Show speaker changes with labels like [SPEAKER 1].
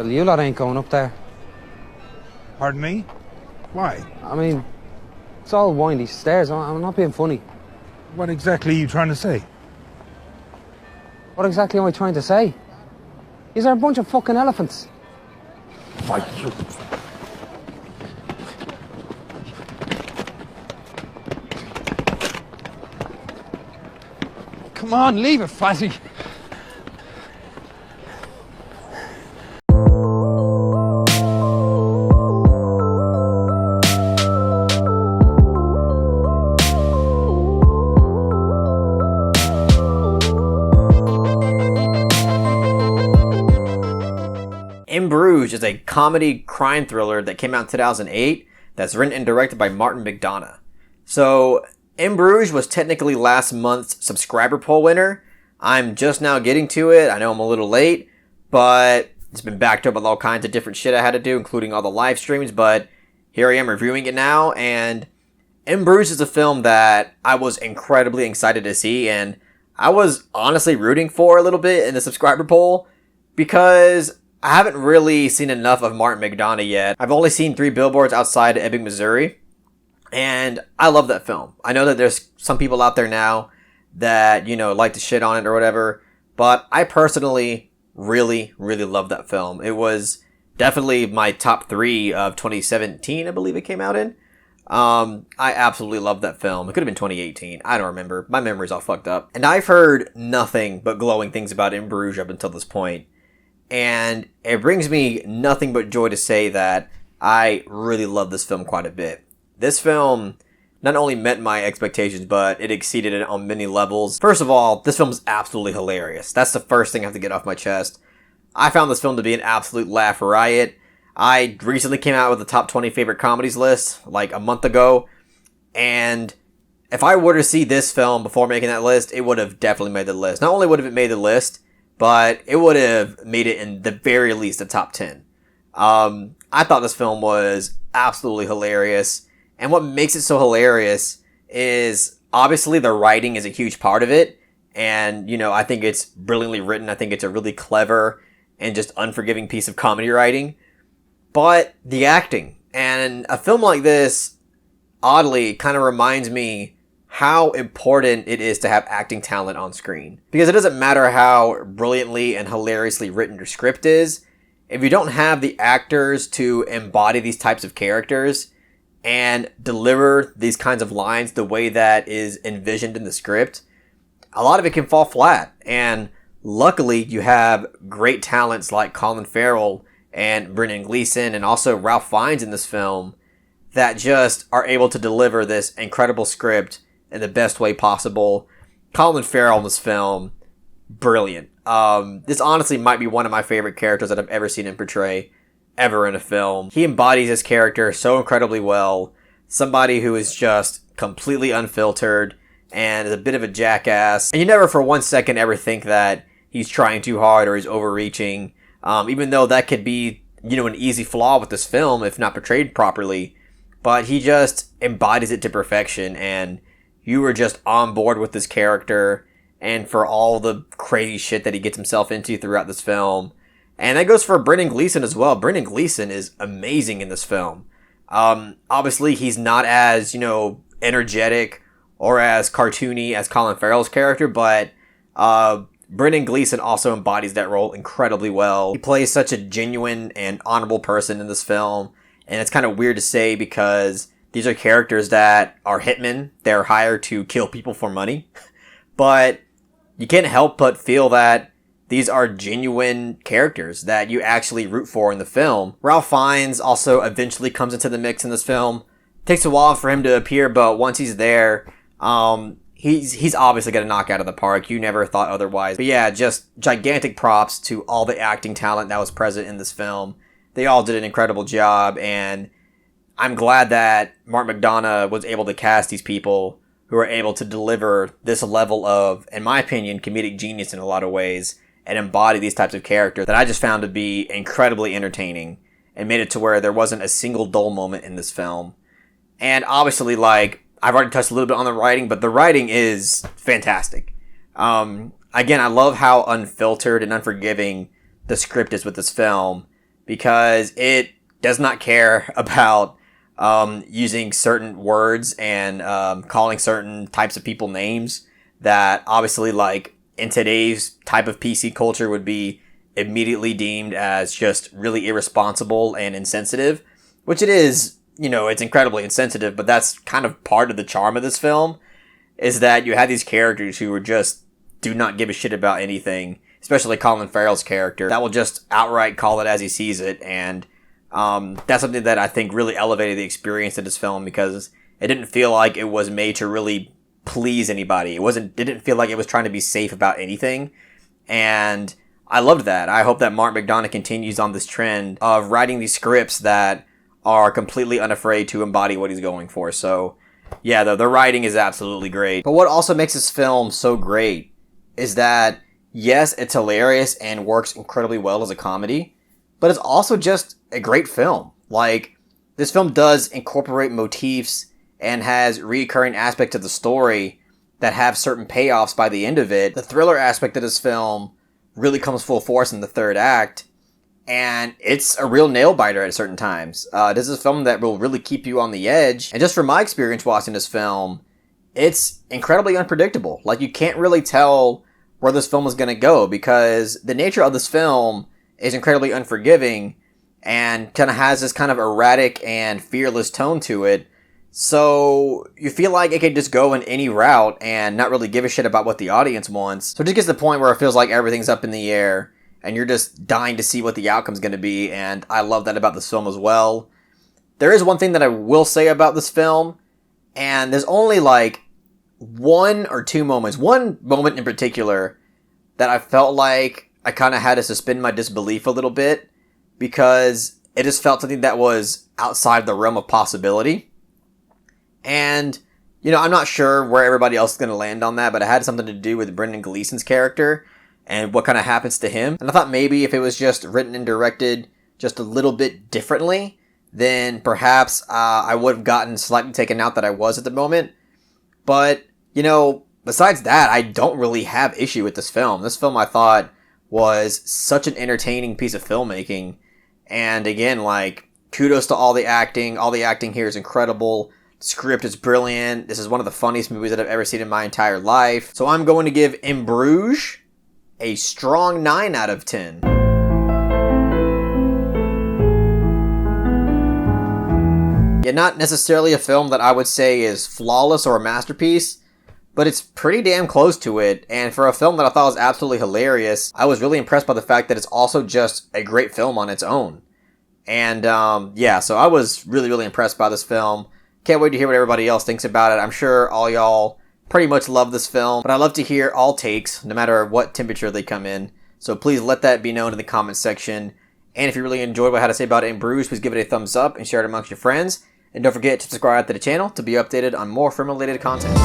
[SPEAKER 1] Well, you lot ain't going up there.
[SPEAKER 2] Pardon me? Why?
[SPEAKER 1] I mean, it's all windy stairs. I'm not being funny.
[SPEAKER 2] What exactly are you trying to say?
[SPEAKER 1] What exactly am I trying to say? Is there a bunch of fucking elephants?
[SPEAKER 2] Why, you... Come on, leave it, Fatty.
[SPEAKER 3] In Bruges is a comedy crime thriller that came out in 2008 that's written and directed by Martin Mcdonagh. So, In Bruges was technically last month's subscriber poll winner. I'm just now getting to it. I know I'm a little late, but it's been backed up with all kinds of different shit I had to do, including all the live streams, but here I am reviewing it now, and In Bruges is a film that I was incredibly excited to see, and I was honestly rooting for a little bit in the subscriber poll, because I haven't really seen enough of Martin Mcdonagh yet. I've only seen 3 billboards outside of Ebbing, Missouri, and I love that film. I know that there's some people out there now that, like to shit on it or whatever, but I personally really, really love that film. It was definitely my top 3 of 2017, I believe it came out in. I absolutely love that film. It could have been 2018. I don't remember. My memory's all fucked up. And I've heard nothing but glowing things about In Bruges up until this point. And it brings me nothing but joy to say that I really love this film quite a bit. This film not only met my expectations, but it exceeded it on many levels. First of all, this film is absolutely hilarious. That's the first thing I have to get off my chest. I found this film to be an absolute laugh riot. I recently came out with the top 20 favorite comedies list, like a month ago. And if I were to see this film before making that list, it would have definitely made the list. Not only would have it made the list, but it would have made it in the very least the top 10. I thought this film was absolutely hilarious. And what makes it so hilarious is obviously the writing is a huge part of it. And, I think it's brilliantly written. I think it's a really clever and just unforgiving piece of comedy writing. But the acting. And a film like this, oddly, kind of reminds me how important it is to have acting talent on screen. Because it doesn't matter how brilliantly and hilariously written your script is, if you don't have the actors to embody these types of characters and deliver these kinds of lines the way that is envisioned in the script, a lot of it can fall flat. And luckily, you have great talents like Colin Farrell and Brendan Gleeson and also Ralph Fiennes in this film that just are able to deliver this incredible script in the best way possible. Colin Farrell in this film, brilliant. This honestly might be one of my favorite characters that I've ever seen him portray ever in a film. He embodies his character so incredibly well. Somebody who is just completely unfiltered and is a bit of a jackass. And you never for one second ever think that he's trying too hard or he's overreaching. Even though that could be, an easy flaw with this film if not portrayed properly. But he just embodies it to perfection, and you were just on board with this character and for all the crazy shit that he gets himself into throughout this film. And that goes for Brendan Gleeson as well. Brendan Gleeson is amazing in this film. Obviously, he's not as, energetic or as cartoony as Colin Farrell's character, but Brendan Gleeson also embodies that role incredibly well. He plays such a genuine and honorable person in this film, and it's kind of weird to say because these are characters that are hitmen. They're hired to kill people for money. But you can't help but feel that these are genuine characters that you actually root for in the film. Ralph Fiennes also eventually comes into the mix in this film. Takes a while for him to appear, but once he's there, he's obviously going to knock out of the park. You never thought otherwise. But yeah, just gigantic props to all the acting talent that was present in this film. They all did an incredible job, and I'm glad that Martin Mcdonagh was able to cast these people who are able to deliver this level of, in my opinion, comedic genius in a lot of ways and embody these types of characters that I just found to be incredibly entertaining and made it to where there wasn't a single dull moment in this film. And obviously, I've already touched a little bit on the writing, but the writing is fantastic. Again, I love how unfiltered and unforgiving the script is with this film. because it does not care about using certain words and calling certain types of people names that obviously, like, in today's type of PC culture would be immediately deemed as just really irresponsible and insensitive, which it is. You know, it's incredibly insensitive, but that's kind of part of the charm of this film, is that you have these characters who are just do not give a shit about anything, especially Colin Farrell's character, that will just outright call it as he sees it. And that's something that I think really elevated the experience of this film, because it didn't feel like it was made to really please anybody. It didn't feel like it was trying to be safe about anything. And I loved that. I hope that Martin Mcdonagh continues on this trend of writing these scripts that are completely unafraid to embody what he's going for. So yeah, the writing is absolutely great. But what also makes this film so great is that, yes, it's hilarious and works incredibly well as a comedy, but it's also just a great film. Like, this film does incorporate motifs and has recurring aspects of the story that have certain payoffs by the end of it. The thriller aspect of this film really comes full force in the third act, and it's a real nail-biter at certain times. This is a film that will really keep you on the edge, and just from my experience watching this film, it's incredibly unpredictable. Like, you can't really tell where this film is going to go, because the nature of this film is incredibly unforgiving and kind of has this kind of erratic and fearless tone to it. So you feel like it could just go in any route and not really give a shit about what the audience wants. So it just gets to the point where it feels like everything's up in the air and you're just dying to see what the outcome's going to be. And I love that about this film as well. There is one thing that I will say about this film, and there's only like one or two moments. One moment in particular that I felt like I kind of had to suspend my disbelief a little bit, because it just felt something that was outside the realm of possibility. And, you know, I'm not sure where everybody else is going to land on that, but it had something to do with Brendan Gleeson's character and what kind of happens to him. And I thought maybe if it was just written and directed just a little bit differently, then perhaps I would have gotten slightly taken out that I was at the moment. But, you know, besides that, I don't really have issue with this film. This film, I thought, was such an entertaining piece of filmmaking. And again, like, kudos to all the acting. All the acting here is incredible. The script is brilliant. This is one of the funniest movies that I've ever seen in my entire life. So I'm going to give In Bruges a strong 9 out of 10. Yeah, not necessarily a film that I would say is flawless or a masterpiece, but it's pretty damn close to it. And for a film that I thought was absolutely hilarious, I was really impressed by the fact that it's also just a great film on its own. And yeah, so I was really, really impressed by this film. Can't wait to hear what everybody else thinks about it. I'm sure all y'all pretty much love this film, but I love to hear all takes, no matter what temperature they come in. So please let that be known in the comments section. And if you really enjoyed what I had to say about it in Bruges, please give it a thumbs up and share it amongst your friends. And don't forget to subscribe to the channel to be updated on more film-related content.